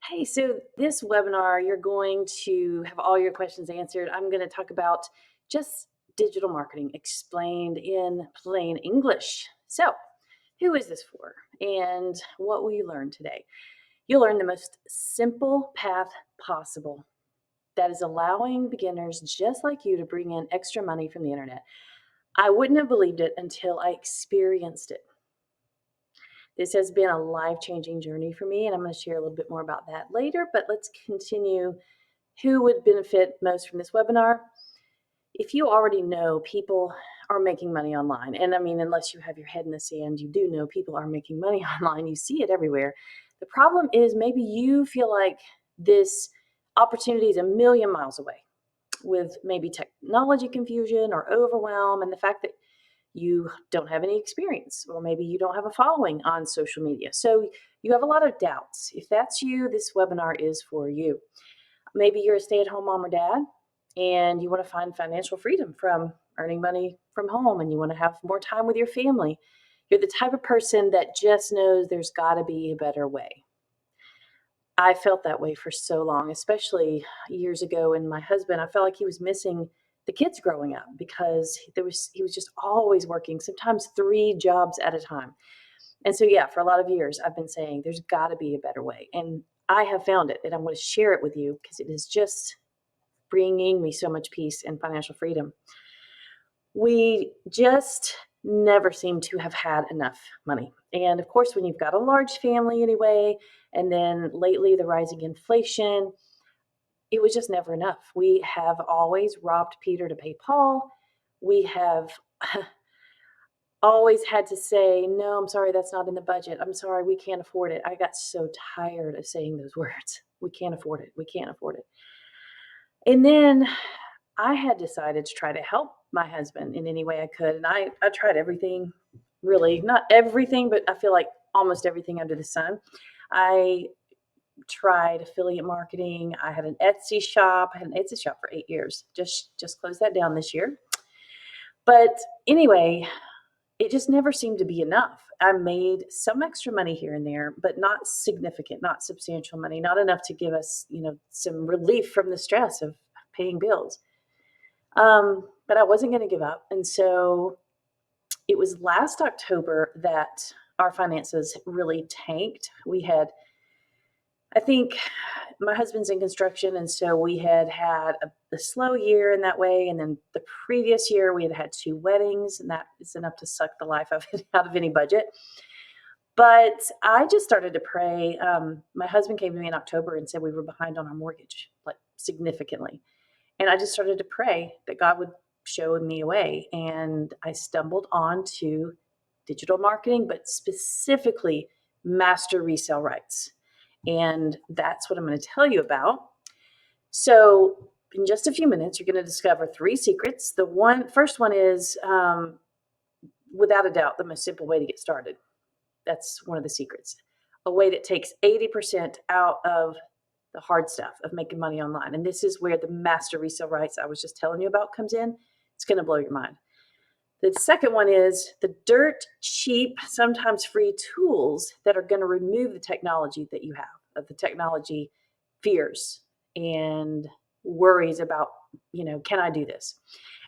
Hey, so this webinar, you're going to have all your questions answered. I'm going to talk about just digital marketing explained in plain English. So, who is this for? And what will you learn today? You'll learn the most simple path possible that is allowing beginners just like you to bring in extra money from the internet. I wouldn't have believed it until I experienced it. This has been a life-changing journey for me, and I'm going to share a little bit more about that later, but let's continue. Who would benefit most from this webinar? If you already know people are making money online, and I mean, unless you have your head in the sand, you do know people are making money online. You see it everywhere. The problem is maybe you feel like this opportunity is a million miles away with maybe technology confusion or overwhelm, and the fact that you don't have any experience, or maybe you don't have a following on social media. So you have a lot of doubts. If that's you, this webinar is for you. Maybe you're a stay-at-home mom or dad and you want to find financial freedom from earning money from home and you want to have more time with your family. You're the type of person that just knows there's got to be a better way. I felt that way for so long, especially years ago. And my husband, I felt like he was missing the kids growing up because he was just always working, sometimes 3 jobs at a time. And so, yeah, for a lot of years, I've been saying there's got to be a better way. And I have found it, and I'm going to share it with you because it is just bringing me so much peace and financial freedom. We just never seem to have had enough money. And of course, when you've got a large family anyway, and then lately the rising inflation, it was just never enough. We have always robbed Peter to pay Paul. We have always had to say, no, I'm sorry, that's not in the budget. I'm sorry, we can't afford it. I got so tired of saying those words. We can't afford it. We can't afford it. And then I had decided to try to help my husband in any way I could. And I tried everything, really, not everything, but I feel like almost everything under the sun. I tried affiliate marketing. I had an Etsy shop. I had an Etsy shop for 8 years. Just closed that down this year. But anyway, it just never seemed to be enough. I made some extra money here and there, but not significant, not substantial money, not enough to give us, some relief from the stress of paying bills. But I wasn't going to give up. And so it was last October that our finances really tanked. I think my husband's in construction, and so we had a slow year in that way. And then the previous year, we had 2 weddings, and that is enough to suck the life out of any budget. But I just started to pray. My husband came to me in October and said we were behind on our mortgage, like significantly. And I just started to pray that God would show me a way. And I stumbled onto digital marketing, but specifically master resale rights. And that's what I'm going to tell you about. So in just a few minutes, you're going to discover 3 secrets. The first one is, without a doubt, the most simple way to get started. That's one of the secrets. A way that takes 80% out of the hard stuff of making money online. And this is where the master resale rights I was just telling you about comes in. It's going to blow your mind. The second one is the dirt cheap, sometimes free tools that are going to remove the technology that you have, the technology fears and worries about, can I do this?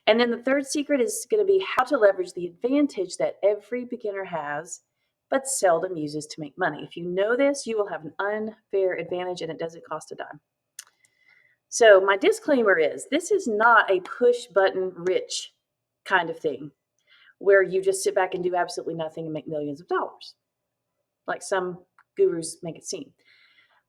And then the third secret is going to be how to leverage the advantage that every beginner has but seldom uses to make money. If you know this, you will have an unfair advantage and it doesn't cost a dime. So my disclaimer is this is not a push button rich kind of thing where you just sit back and do absolutely nothing and make millions of dollars, like some gurus make it seem.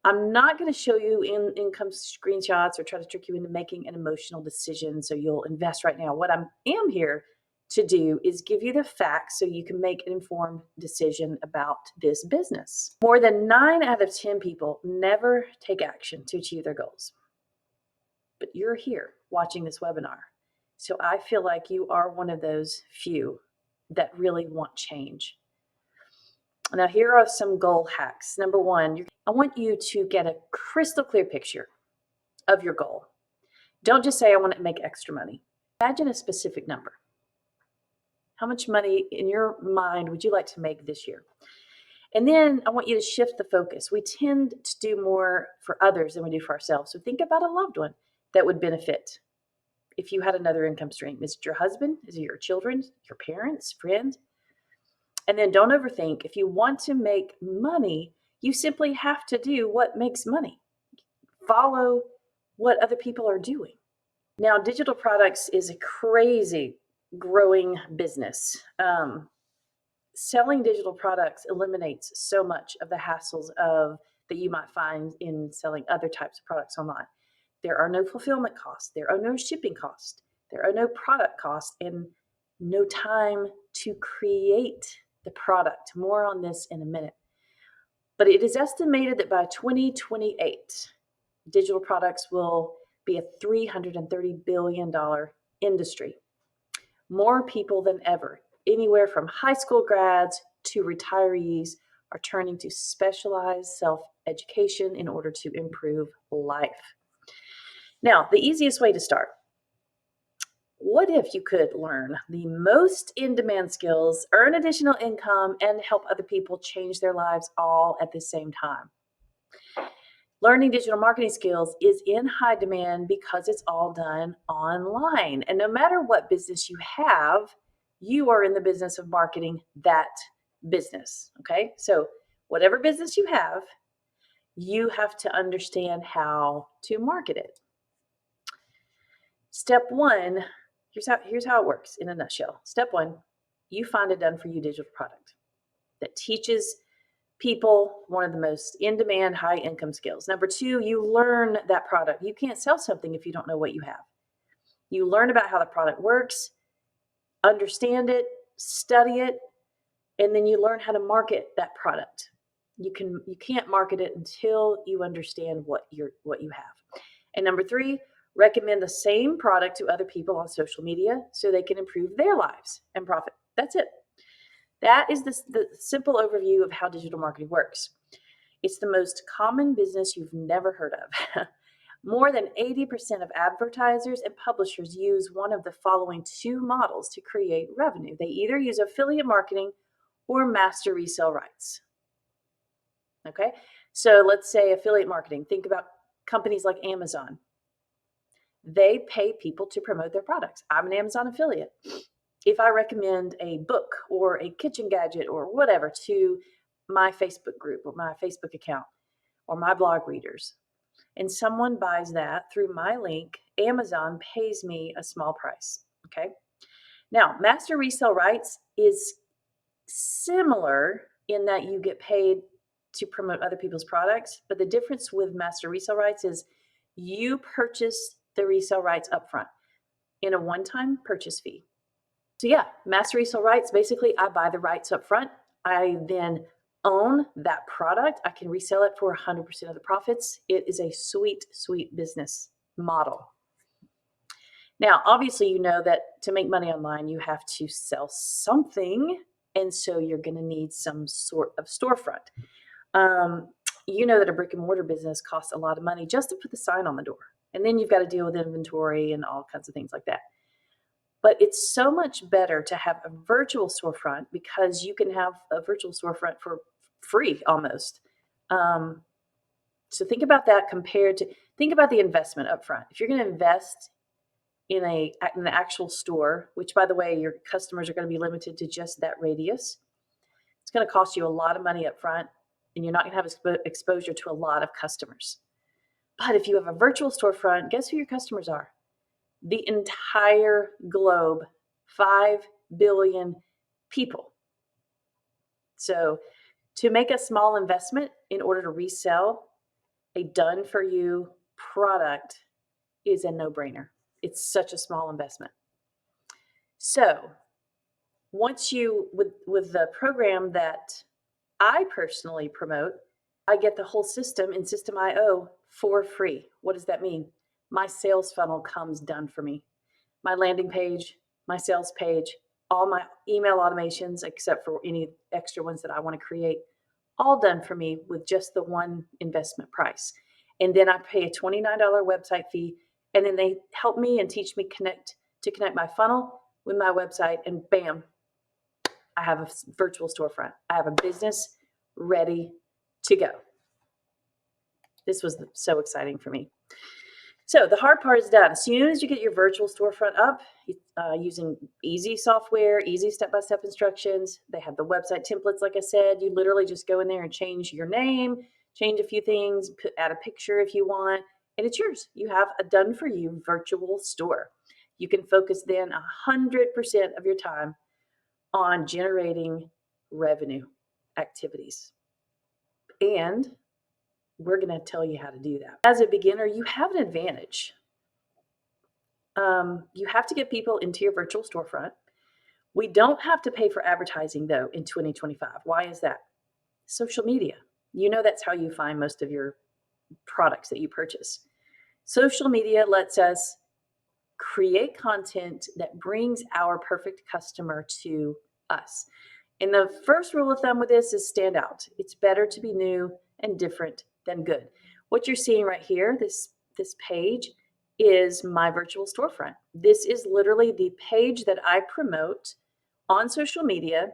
I'm not going to show you income screenshots or try to trick you into making an emotional decision so you'll invest right now. What I am here to do is give you the facts so you can make an informed decision about this business. More than 9 out of 10 people never take action to achieve their goals. But you're here watching this webinar. So I feel like you are one of those few that really want change. Now, here are some goal hacks. Number 1, I want you to get a crystal clear picture of your goal. Don't just say, I want to make extra money. Imagine a specific number. How much money in your mind would you like to make this year? And then I want you to shift the focus. We tend to do more for others than we do for ourselves. So think about a loved one that would benefit if you had another income stream. Is it your husband? Is it your children, your parents, friends? And then don't overthink. If you want to make money, you simply have to do what makes money. Follow what other people are doing. Now, digital products is a crazy growing business. Selling digital products eliminates so much of the hassles of that you might find in selling other types of products online. There are no fulfillment costs, there are no shipping costs, there are no product costs, and no time to create the product. More on this in a minute. But it is estimated that by 2028, digital products will be a $330 billion industry. More people than ever, anywhere from high school grads to retirees, are turning to specialized self-education in order to improve life. Now, the easiest way to start. What if you could learn the most in-demand skills, earn additional income, and help other people change their lives all at the same time? Learning digital marketing skills is in high demand because it's all done online. And no matter what business you have, you are in the business of marketing that business. Okay. So, whatever business you have to understand how to market it. Step one, here's how it works in a nutshell. Step one, you find a done for you digital product that teaches people one of the most in-demand, high-income skills. Number two, you learn that product. You can't sell something if you don't know what you have. You learn about how the product works, understand it, study it, and then you learn how to market that product. You can't market it until you understand what you have. And number three, recommend the same product to other people on social media so they can improve their lives and profit. That's it. That is the simple overview of how digital marketing works. It's the most common business you've never heard of. More than 80% of advertisers and publishers use one of the following two models to create revenue. They either use affiliate marketing or master resale rights. Okay, so let's say affiliate marketing. Think about companies like Amazon. They pay people to promote their products. I'm an Amazon affiliate. If I recommend a book or a kitchen gadget or whatever to my Facebook group or my Facebook account or my blog readers, and someone buys that through my link, Amazon pays me a small price. Okay. Now, master resale rights is similar in that you get paid to promote other people's products, but the difference with master resale rights is you purchase the resale rights upfront in a one-time purchase fee. So yeah, master resale rights, basically I buy the rights up front. I then own that product. I can resell it for 100% of the profits. It is a sweet, sweet business model. Now, obviously, you know that to make money online, you have to sell something. And so you're going to need some sort of storefront. You know that a brick and mortar business costs a lot of money just to put the sign on the door. And then you've got to deal with inventory and all kinds of things like that. But it's so much better to have a virtual storefront because you can have a virtual storefront for free almost. So think about that think about the investment up front. If you're going to invest in an actual store, which by the way, your customers are going to be limited to just that radius, it's going to cost you a lot of money up front and you're not going to have exposure to a lot of customers. But if you have a virtual storefront, guess who your customers are? The entire globe, 5 billion people. So to make a small investment in order to resell a done for you product is a no-brainer. It's such a small investment. So once with the program that I personally promote, I get the whole system in System.io for free. What does that mean? My sales funnel comes done for me. My landing page, my sales page, all my email automations, except for any extra ones that I want to create, all done for me with just the one investment price. And then I pay a $29 website fee, and then they help me and teach me connect my funnel with my website, and bam, I have a virtual storefront. I have a business ready to go. This was so exciting for me. So the hard part is done. As soon as you get your virtual storefront up, using easy software, easy step-by-step instructions, they have the website templates, like I said. You literally just go in there and change your name, change a few things, add a picture if you want, and it's yours. You have a done-for-you virtual store. You can focus then 100% of your time on generating revenue activities. And we're going to tell you how to do that. As a beginner, you have an advantage. You have to get people into your virtual storefront. We don't have to pay for advertising, though, in 2025. Why is that? Social media. You know that's how you find most of your products that you purchase. Social media lets us create content that brings our perfect customer to us. And the first rule of thumb with this is stand out. It's better to be new and different than good. What you're seeing right here, this page, is my virtual storefront. This is literally the page that I promote on social media.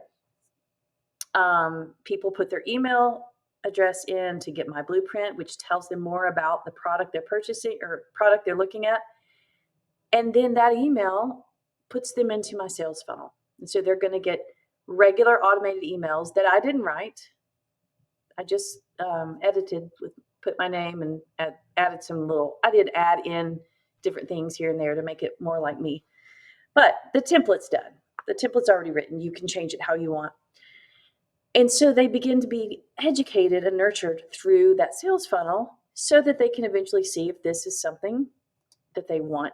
People put their email address in to get my blueprint, which tells them more about the product they're purchasing or product they're looking at. And then that email puts them into my sales funnel. And so they're going to get regular automated emails that I didn't write. I just edited, put my name and added I did add in different things here and there to make it more like me. But the template's done. The template's already written. You can change it how you want. And so they begin to be educated and nurtured through that sales funnel so that they can eventually see if this is something that they want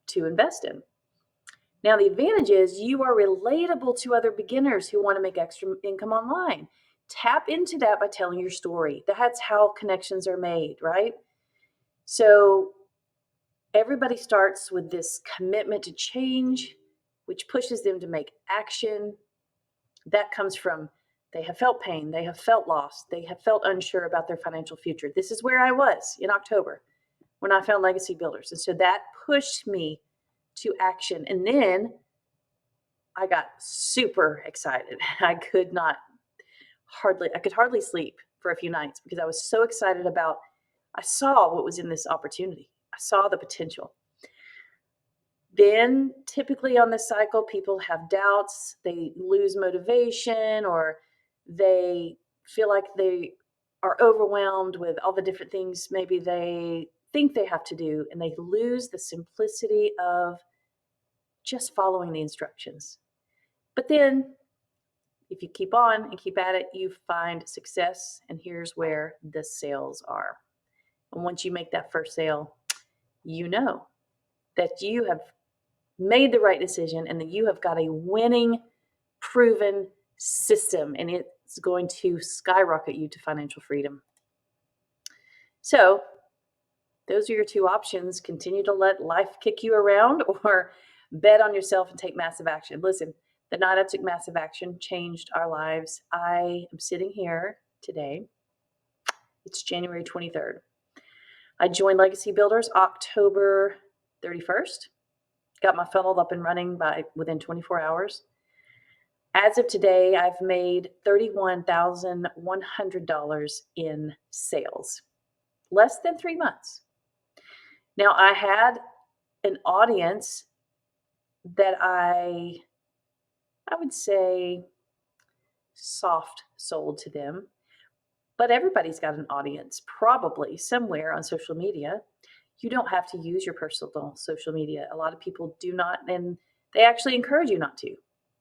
to invest in. Now, the advantage is you are relatable to other beginners who want to make extra income online. Tap into that by telling your story. That's how connections are made, right? So everybody starts with this commitment to change, which pushes them to make action. That comes from they have felt pain, they have felt lost, they have felt unsure about their financial future. This is where I was in October when I found Legacy Builders. And so that pushed me to action. And then I got super excited. I could hardly sleep for a few nights because I was so excited I saw what was in this opportunity. I saw the potential. Then typically on this cycle, people have doubts, they lose motivation, or they feel like they are overwhelmed with all the different things maybe they think they have to do, and they lose the simplicity of just following the instructions. But then if you keep on and keep at it, you find success, and here's where the sales are. And once you make that first sale, you know that you have made the right decision and that you have got a winning, proven system, and it's going to skyrocket you to financial freedom. So those are your two options. Continue to let life kick you around or bet on yourself and take massive action. Listen, the night I took massive action changed our lives. I am sitting here today. It's January 23rd. I joined Legacy Builders October 31st. Got my funnel up and running within 24 hours. As of today, I've made $31,100 in sales. Less than 3 months. Now, I had an audience that I would say soft sold to them, but everybody's got an audience probably somewhere on social media. You don't have to use your personal social media. A lot of people do not, and they actually encourage you not to.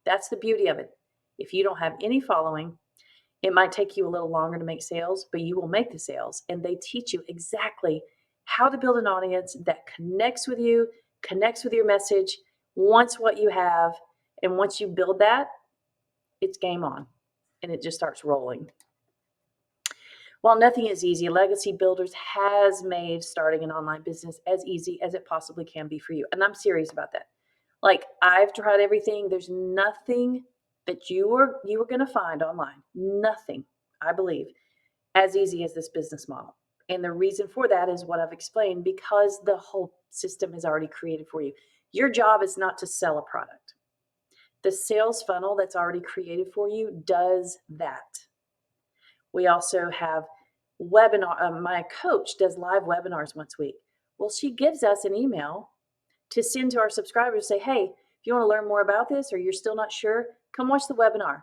That's the beauty of it. If you don't have any following, it might take you a little longer to make sales, but you will make the sales. And they teach you exactly how to build an audience that connects with you, connects with your message, wants what you have. And once you build that, it's game on and it just starts rolling. While nothing is easy, Legacy Builders has made starting an online business as easy as it possibly can be for you. And I'm serious about that. Like, I've tried everything. There's nothing that you are going to find online. Nothing, I believe, as easy as this business model. And the reason for that is what I've explained, because the whole system is already created for you. Your job is not to sell a product. The sales funnel that's already created for you does that. We also have webinar. My coach does live webinars once a week. Well, she gives us an email to send to our subscribers, say, hey, if you want to learn more about this or you're still not sure, come watch the webinar.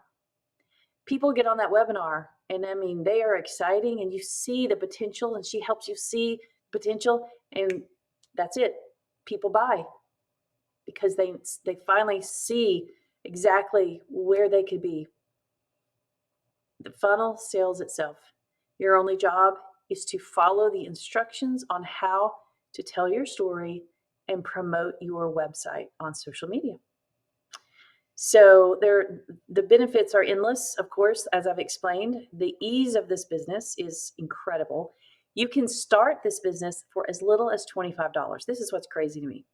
People get on that webinar and I mean, they are exciting and you see the potential and she helps you see potential and that's it. People buy because they finally see exactly where they could be. The funnel sells itself. Your only job is to follow the instructions on how to tell your story and promote your website on social media. So the benefits are endless, of course, as I've explained. The ease of this business is incredible. You can start this business for as little as $25. This is what's crazy to me.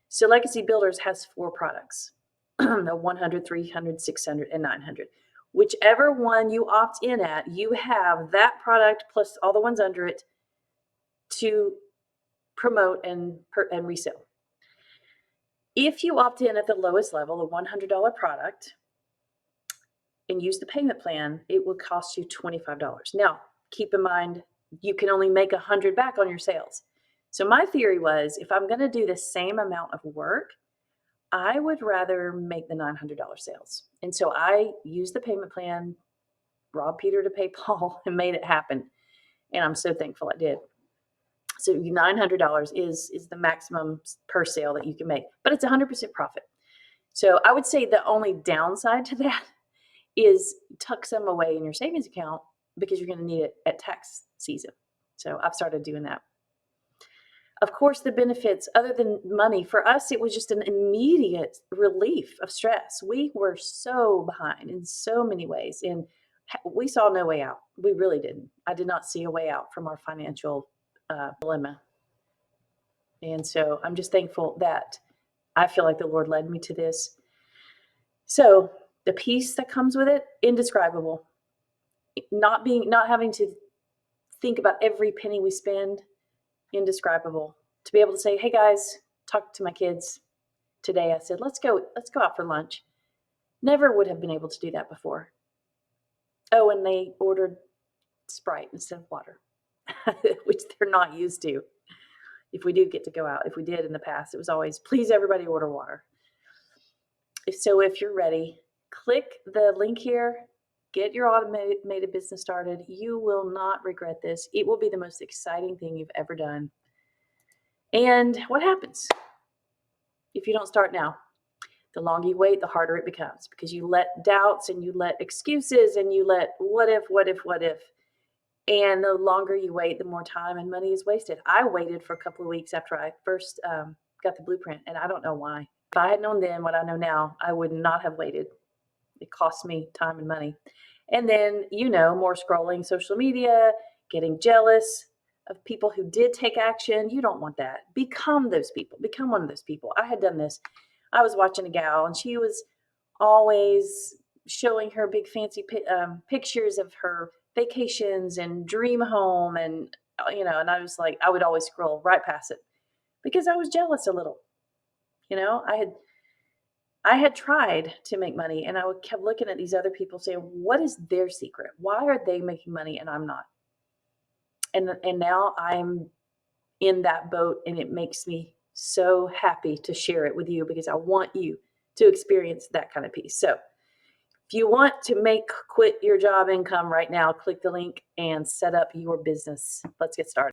So Legacy Builders has 4 products, the 100, 300, 600, and 900. Whichever one you opt in at, you have that product plus all the ones under it to promote and resell. If you opt in at the lowest level, the $100 product, and use the payment plan, it will cost you $25. Now, keep in mind, you can only make $100 back on your sales. So my theory was, if I'm going to do the same amount of work, I would rather make the $900 sales. And so I used the payment plan, robbed Peter to pay Paul, and made it happen. And I'm so thankful I did. So $900 is the maximum per sale that you can make, but it's 100% profit. So I would say the only downside to that is tuck some away in your savings account because you're going to need it at tax season. So I've started doing that. Of course, the benefits, other than money, for us, it was just an immediate relief of stress. We were so behind in so many ways, and we saw no way out. We really didn't. I did not see a way out from our financial dilemma. And so I'm just thankful that I feel like the Lord led me to this. So the peace that comes with it, indescribable. Not having to think about every penny we spend, indescribable. To be able to say, hey guys, talk to my kids today. I said, let's go out for lunch. Never would have been able to do that before. Oh, and they ordered Sprite instead of water, which they're not used to. If we do get to go out, if we did in the past, it was always, please everybody order water. So if you're ready, click the link here, get your automated business started. You will not regret this. It will be the most exciting thing you've ever done. And what happens if you don't start now? The longer you wait, the harder it becomes because you let doubts and you let excuses and you let what if. And the longer you wait, the more time and money is wasted. I waited for a couple of weeks after I first got the blueprint, and I don't know why. If I had known then what I know now, I would not have waited. It cost me time and money. And then, more scrolling social media, getting jealous of people who did take action. You don't want that. Become those people. Become one of those people. I had done this. I was watching a gal, and she was always showing her big fancy pictures of her vacations and dream home. And, and I was like, I would always scroll right past it because I was jealous a little. I had tried to make money and I kept looking at these other people saying, what is their secret? Why are they making money and I'm not? And now I'm in that boat and it makes me so happy to share it with you because I want you to experience that kind of peace. So if you want to quit your job income right now, click the link and set up your business. Let's get started.